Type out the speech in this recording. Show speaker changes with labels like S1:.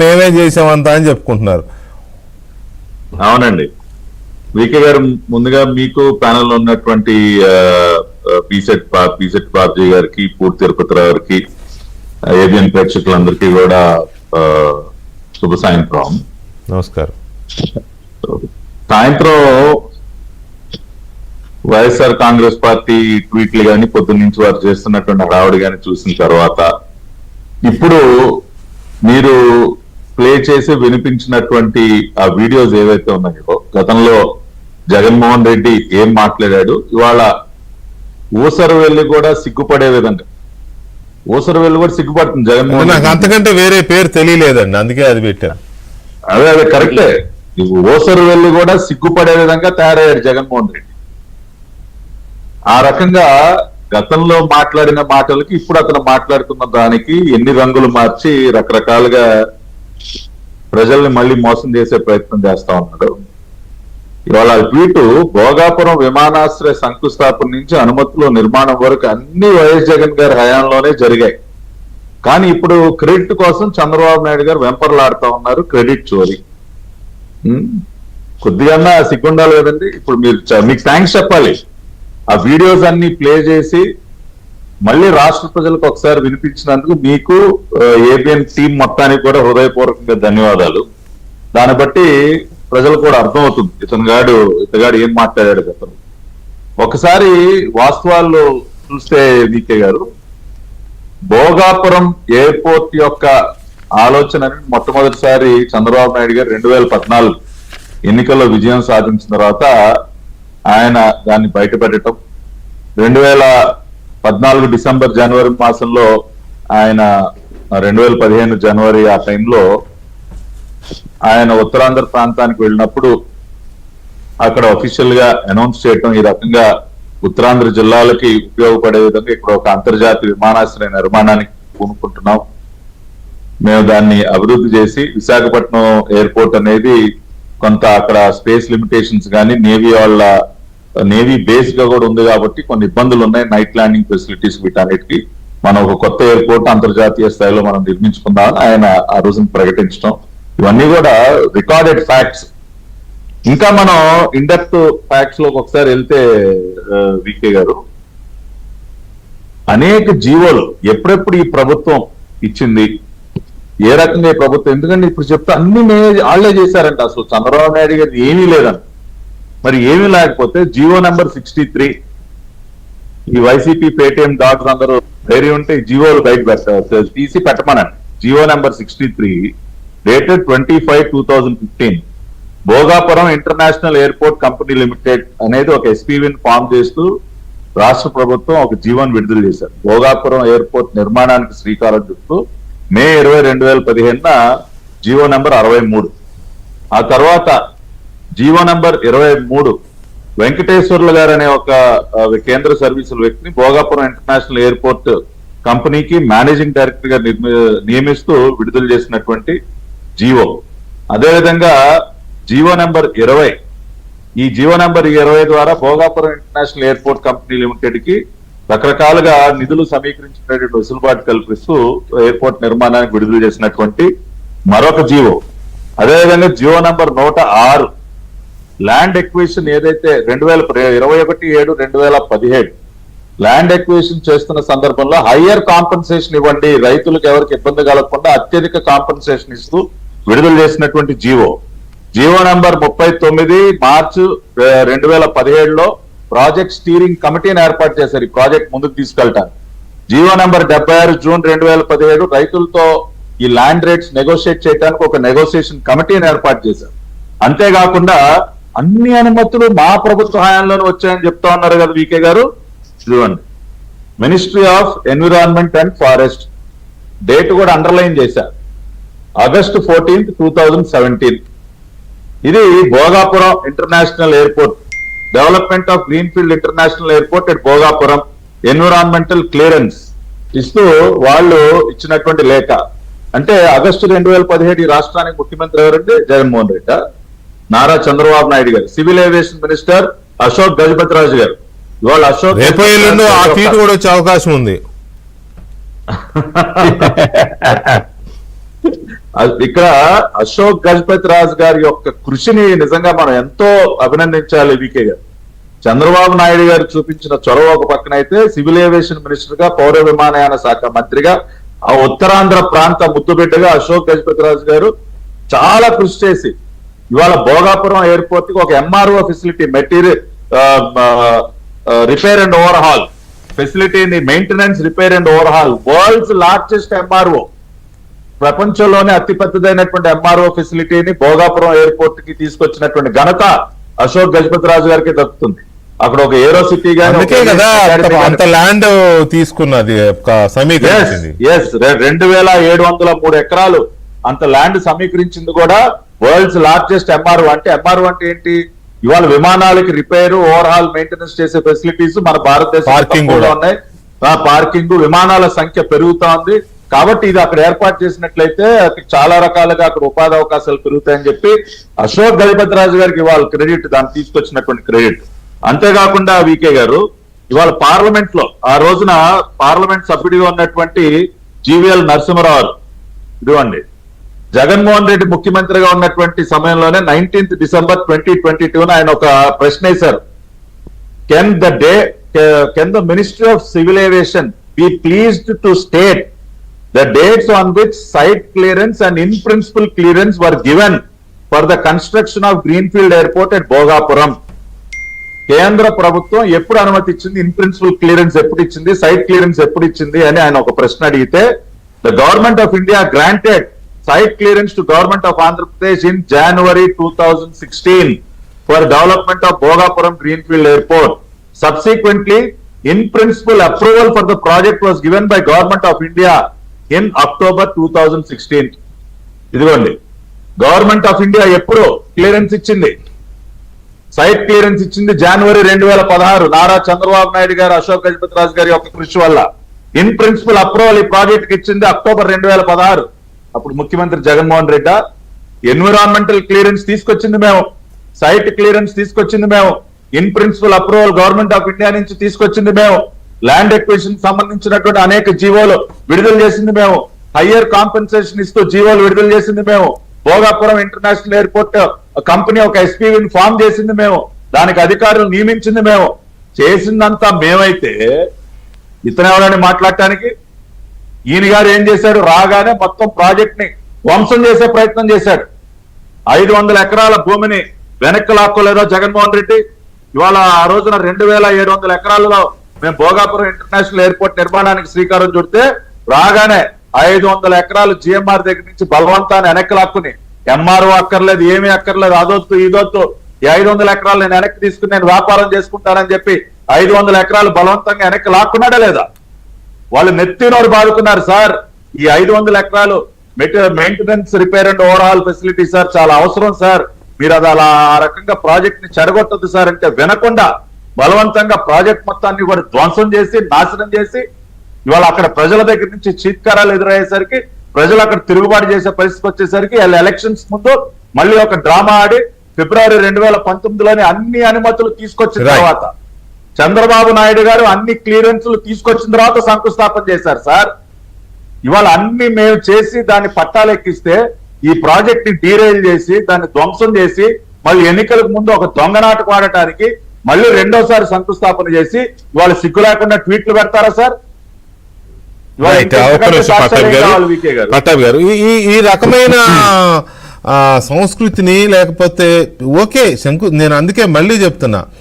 S1: మేమే చేసామంతా అని చెప్పుకుంటున్నారు.
S2: అవునండి. వికే గారు, ముందుగా మీకు ప్యానెల్ ఉన్నటువంటి పీసెట్ బాబ్జీ గారికి, పూర్తి తిరుపతిరావు గారికి, ఏబిఎన్ ప్రేక్షకులందరికీ కూడా శుభ సాయంత్రం.
S1: నమస్కారం.
S2: సాయంత్రం వైఎస్ఆర్ కాంగ్రెస్ పార్టీ ట్వీట్లు కానీ పొద్దున్న నుంచి వారు చేస్తున్నటువంటి హడావుడి కానీ చూసిన తర్వాత ఇప్పుడు మీరు ప్లే చేసి వినిపించినటువంటి ఆ వీడియోస్ ఏవైతే ఉన్నాయో, గతంలో జగన్మోహన్ రెడ్డి ఏం మాట్లాడాడు, ఇవాళ ఊసరు వెళ్ళి కూడా సిగ్గుపడే విధంగా, ఊసరు వెళ్ళి కూడా సిగ్గుపడుతుంది జగన్మోహన్.
S1: నాకు అంతకంటే వేరే పేరు తెలియలేదండి, అందుకే అది పెట్టాను.
S2: అదే కరెక్టే. ఊసరు వెళ్ళి కూడా సిగ్గుపడే విధంగా తయారయ్యాడు జగన్మోహన్ రెడ్డి. ఆ రకంగా గతంలో మాట్లాడిన మాటలకి ఇప్పుడు అతను మాట్లాడుతున్న దానికి ఎన్ని రంగులు మార్చి రకరకాలుగా ప్రజల్ని మళ్ళీ మోసం చేసే ప్రయత్నం చేస్తా ఉన్నాడు. ఇవాళ ట్వీట్, భోగాపురం విమానాశ్రయ శంకుస్థాపన నుంచి అనుమతులు నిర్మాణం వరకు అన్ని వైఎస్ జగన్ గారి హయాంలోనే జరిగాయి. కానీ ఇప్పుడు క్రెడిట్ కోసం చంద్రబాబు నాయుడు గారు వెంపర్లాడుతా ఉన్నారు. క్రెడిట్ చోరీ. కొద్దిగా సిగ్గుండాలి కదండి. ఇప్పుడు మీకు థ్యాంక్స్ చెప్పాలి. ఆ వీడియోస్ అన్ని ప్లే చేసి మళ్ళీ రాష్ట్ర ప్రజలకు ఒకసారి వినిపించినందుకు మీకు, ఏబిఎన్ టీం మొత్తానికి కూడా హృదయపూర్వకంగా ధన్యవాదాలు. దాన్ని బట్టి ప్రజలు కూడా అర్థమవుతుంది ఇతగాడు ఏం మాట్లాడాడు గతంలో. ఒకసారి వాస్తవాలు చూస్తే వికే గారు, భోగాపురం ఎయిర్పోర్ట్ యొక్క ఆలోచనని మొట్టమొదటిసారి చంద్రబాబు నాయుడు గారు 2014 ఎన్నికల్లో విజయం సాధించిన తర్వాత ఆయన దాన్ని బయటపెట్టడం, 2014 డిసెంబర్ జనవరి మాసంలో ఆయన 2015 జనవరి ఆ టైంలో ఆయన ఉత్తరాంధ్ర ప్రాంతానికి వెళ్ళినప్పుడు అక్కడ అఫీషియల్ గా అనౌన్స్ చేయటం, ఈ రకంగా ఉత్తరాంధ్ర జిల్లాలకి ఉపయోగపడే విధంగా ఇక్కడ ఒక అంతర్జాతీయ విమానాశ్రయ నిర్మాణానికి పూనుకుంటున్నాం, మేము దాన్ని అభివృద్ధి చేసి విశాఖపట్నం ఎయిర్పోర్ట్ అనేది కొంత అక్కడ స్పేస్ లిమిటేషన్స్ కానీ నేవీ బేస్ గా కూడా ఉంది కాబట్టి కొన్ని ఇబ్బందులు ఉన్నాయి, నైట్ ల్యాండింగ్ ఫెసిలిటీస్ వీటన్నిటికీ మనం ఒక కొత్త ఎయిర్పోర్ట్ అంతర్జాతీయ స్థాయిలో మనం నిర్మించుకుందామని ఆయన ఆ రోజున ప్రకటించడం, ఇవన్నీ కూడా రికార్డెడ్ ఫ్యాక్ట్స్. ఇంకా మనం ఇన్డెప్త్ ఫ్యాక్ట్స్ లోకి ఒకసారి వెళ్తే వికే గారు, అనేక జీవోలు ఎప్పుడెప్పుడు ఈ ప్రభుత్వం ఇచ్చింది, ఏ రకంగా ఈ ప్రభుత్వం, ఎందుకంటే ఇప్పుడు చెప్తే అన్ని వాళ్లే చేశారంట, అసలు చంద్రబాబు నాయుడు గారు ఏమీ లేదంట. మరి ఏమీ లేకపోతే జీవో నెంబర్ 63, ఈ వైసీపీ పేటిఎం డాక్టర్ అందరూ ధైర్యం ఉంటే జీవోలు బయట తీసి పెట్టమనండి. GO number 63 dated 25/2015 Bhogapuram international airport company limited అనేది ఒక ఎస్పీవీని ఫామ్ చేస్తూ రాష్ట్ర ప్రభుత్వం ఒక జీవోని విడుదల చేశారు. భోగాపురం ఎయిర్పోర్ట్ నిర్మాణానికి శ్రీకారం చుట్టూ మే 20, 2015 జీవో నెంబర్ 63. ఆ తర్వాత జీవో నెంబర్ 23 వెంకటేశ్వర్లు గారు అనే ఒక కేంద్ర సర్వీసుల వ్యక్తిని భోగాపురం ఇంటర్నేషనల్ ఎయిర్పోర్ట్ కంపెనీకి మేనేజింగ్ డైరెక్టర్ గా నియమిస్తూ విడుదల చేసినటువంటి జీవో. అదేవిధంగా జీవో నెంబర్ 20, ఈ జీవో నెంబర్ 20 ద్వారా Bhogapuram international airport company limited కి రకరకాలుగా నిధులు సమీకరించినటువంటి వెసులుబాటు కల్పిస్తూ ఎయిర్పోర్ట్ నిర్మాణానికి విడుదల చేసినటువంటి మరొక జీవో. అదేవిధంగా జీవో నంబర్ 106 ల్యాండ్ ఎక్విజిషన్ ఏదైతే 21/7/2017 ల్యాండ్ ఎక్విజిషన్ చేస్తున్న సందర్భంలో హయ్యర్ కాంపెన్సేషన్ ఇవ్వండి, రైతులకు ఎవరికి ఇబ్బంది కలగకుండా అత్యధిక కాంపెన్సేషన్ ఇస్తూ విడుదల చేసినటువంటి జీవో. జీవో నంబర్ 39 మార్చి 2017లో ప్రాజెక్ట్ స్టీరింగ్ కమిటీని ఏర్పాటు చేశారు ఈ ప్రాజెక్ట్ ముందుకు తీసుకెళ్ళటానికి. జీవో నంబర్ 76 జూన్ 2017 రైతులతో ఈ ల్యాండ్ రేట్స్ నెగోషియేట్ చేయడానికి ఒక నెగోషియేషన్ కమిటీని ఏర్పాటు చేశారు. అంతేకాకుండా అన్ని అనుమతులు మా ప్రభుత్వ హయాంలోనే వచ్చాయని చెప్తా ఉన్నారు కదా వికే గారు. చూడండి, ministry of environment and forest date కూడా అండర్లైన్ చేశారు, ఆగస్టు 14, 2017. ఇది Bhogapuram international airport, development of greenfield international airport at Bhogapuram, environmental clearance ఇస్తూ వాళ్ళు ఇచ్చినటువంటి లేఖ. అంటే ఆగస్టు 2017 ఈ రాష్ట్రానికి ముఖ్యమంత్రి ఎవరంటే జగన్మోహన్ రెడ్డి, నారా చంద్రబాబు నాయుడు గారు, civil aviation minister Ashok Gajapathiraju గారు. ఇవాళ అశోక్
S1: ఆ ట్వీట్ కూడా వచ్చే అవకాశం ఉంది.
S2: ఇక్కడ అశోక్ గజపతి రాజు గారి యొక్క కృషిని నిజంగా మనం ఎంతో అభినందించాలి వికే గారు. చంద్రబాబు నాయుడు గారు చూపించిన చొరవ ఒక పక్కన అయితే, సివిల్ ఏవియేషన్ మినిస్టర్ గా, పౌర విమానయాన శాఖ మంత్రిగా, ఆ ఉత్తరాంధ్ర ప్రాంత ముద్దుబిడ్డగా అశోక్ గజపతి రాజు గారు చాలా కృషి చేసి ఇవాళ భోగాపురం ఎయిర్పోర్ట్ కి ఒక MRO facility, material repair and overhaul ఫెసిలిటీని, maintenance, repair and overhaul, world's largest MRO, ప్రపంచంలోనే అతి పెద్దదైనటువంటి ఎంఆర్ఓ ఫెసిలిటీని భోగాపురం ఎయిర్పోర్ట్ కి తీసుకొచ్చినటువంటి ఘనత అశోక్ గజపతి రాజు గారికి దక్కుతుంది. అక్కడ ఒక ఏరో సిటీ
S1: అందుకే కదా అంత ల్యాండ్ తీసుకున్నది, సమీకరించింది.
S2: 2703 ఎకరాలు అంత ల్యాండ్ సమీకరించింది కూడా వరల్డ్స్ లార్జెస్ట్ ఎంఆర్ఓ. అంటే ఎంఆర్ఓ అంటే ఏంటి? ఇవాళ విమానాలకి రిపేర్, ఓవర్ హాల్, మెయింటెనెన్స్ చేసే ఫెసిలిటీస్ మన భారతదేశంలో ఉన్నాయి. పార్కింగ్, విమానాల సంఖ్య పెరుగుతా ఉంది. కాబట్టి ఇది అక్కడ ఏర్పాటు చేసినట్లయితే చాలా రకాలుగా అక్కడ ఉపాధి అవకాశాలు పెరుగుతాయని చెప్పి అశోక్ గజపతి రాజు గారికి ఇవాళ క్రెడిట్, దాన్ని తీసుకొచ్చినటువంటి క్రెడిట్. అంతేకాకుండా వికే గారు ఇవాళ పార్లమెంట్ లో ఆ రోజున పార్లమెంట్ సభ్యుడిగా ఉన్నటువంటి జీవీఎల్ నరసింహరావు, ఇదిగోండి, జగన్మోహన్ రెడ్డి ముఖ్యమంత్రిగా ఉన్నటువంటి సమయంలోనే 19th December 2022 ఆయన ఒక ప్రశ్న వేశారు. Can the ministry of civil aviation B pleased to state the dates on which site clearance and in principle clearance were given for the construction of Greenfield Airport at Bhogapuram. కేంద్ర ప్రభుత్వం ఎప్పుడు అనుమతి ఇచ్చింది, in principle clearance ఎప్పుడు ఇచ్చింది, site clearance ఎప్పుడు ఇచ్చింది అని ఆయన ఒక ప్రశ్న అడిగితే, the government of India granted site clearance to government of Andhra Pradesh in January 2016 for development of Bhogapuram Greenfield Airport. Subsequently, in principle approval for the project was given by Government of India in October 2016. ఇదిగోండి, government of India ఎప్పుడు clearance ఇచ్చింది, site clearance ఇచ్చింది January 2016, Nara Chandrababu Naidu గారు, అశోక్ గజపతి రాజు గారి యొక్క కృషి వల్ల. In principle approval ఈ ప్రాజెక్ట్ కి ఇచ్చింది October 2016. అప్పుడు ముఖ్యమంత్రి జగన్మోహన్ రెడ్డి. ఎన్విరాన్మెంటల్ క్లియరెన్స్ తీసుకొచ్చింది మేము, సైట్ క్లియరెన్స్ తీసుకొచ్చింది మేము, in principle approval government of India నుంచి తీసుకొచ్చింది మేము, ల్యాండ్ ఎక్విజిషన్ సంబంధించినటువంటి అనేక జీవోలు విడుదల చేసింది మేము, హయ్యర్ కాంపెన్సేషన్ ఇస్తూ జీవోలు విడుదల చేసింది మేము, భోగాపురం ఇంటర్నేషనల్ ఎయిర్పోర్ట్ కంపెనీ ఒక ఎస్పీవిని ఫామ్ చేసింది మేము, దానికి అధికారులు నియమించింది మేము. చేసిందంతా మేమైతే ఇతను ఎవరని మాట్లాడటానికి? ఈయన గారు ఏం చేశాడు? రాగానే మొత్తం ప్రాజెక్ట్ ని ధ్వంసం చేసే ప్రయత్నం చేశాడు. 500 ఎకరాల భూమిని వెనక్కి లాక్కోలేదో జగన్మోహన్ రెడ్డి. ఇవాళ ఆ రోజున 2700 ఎకరాలలో మేము భోగాపురం ఇంటర్నేషనల్ ఎయిర్పోర్ట్ నిర్మాణానికి శ్రీకారం చుడితే, రాగానే 500 ఎకరాలు జిఎంఆర్ దగ్గర నుంచి బలవంతాన్ని వెనక్కి లాక్కుని, ఎంఆర్ఓ అక్కర్లేదు, ఏమీ అక్కర్లేదు, అదొద్దు ఇదొద్దు, ఈ 500 ఎకరాలు నేను వెనక్కి తీసుకుని నేను వ్యాపారం చేసుకుంటానని చెప్పి 500 ఎకరాలు బలవంతంగా వెనక్కి లాక్కున్నాడా లేదా? వాళ్ళు నెత్తినోరు బాదుకున్నారు. సార్, ఈ 500 ఎకరాలు maintenance, repair and over hall facility sir చాలా అవసరం సార్, మీరు అది అలా ఆ రకంగా ప్రాజెక్ట్ ని చెడగొట్టద్దు సార్ అంటే వినకుండా బలవంతంగా ప్రాజెక్ట్ మొత్తాన్ని కూడా ధ్వంసం చేసి, నాశనం చేసి, ఇవాళ అక్కడ ప్రజల దగ్గర నుంచి చీత్కారాలు ఎదురయ్యేసరికి, ప్రజలు అక్కడ తిరుగుబాటు చేసే పరిస్థితి వచ్చేసరికి ఎలక్షన్స్ ముందు మళ్ళీ ఒక డ్రామా ఆడి February 2019లోనే అన్ని అనుమతులు తీసుకొచ్చిన తర్వాత చంద్రబాబు నాయుడు గారు అన్ని క్లియరెన్స్లు తీసుకొచ్చిన తర్వాత శంకుస్థాపన చేశారు. సార్, ఇవాళ అన్ని మేము చేసి దాన్ని పట్టాలెక్కిస్తే ఈ ప్రాజెక్ట్ ని డీరైల్ చేసి దాన్ని ధ్వంసం చేసి మళ్ళీ ఎన్నికలకు ముందు ఒక దొంగనాటకు ఆడటానికి మళ్ళీ రెండోసారి శంకుస్థాపన చేసి ఇవాళ సిగ్గు లేకుండా ట్వీట్లు పెడతారా సార్?
S1: పట్టాభి గారు, ఈ రకమైన సంస్కృతిని లేకపోతే ఓకే నేను అందుకే మళ్ళీ చెప్తున్నా,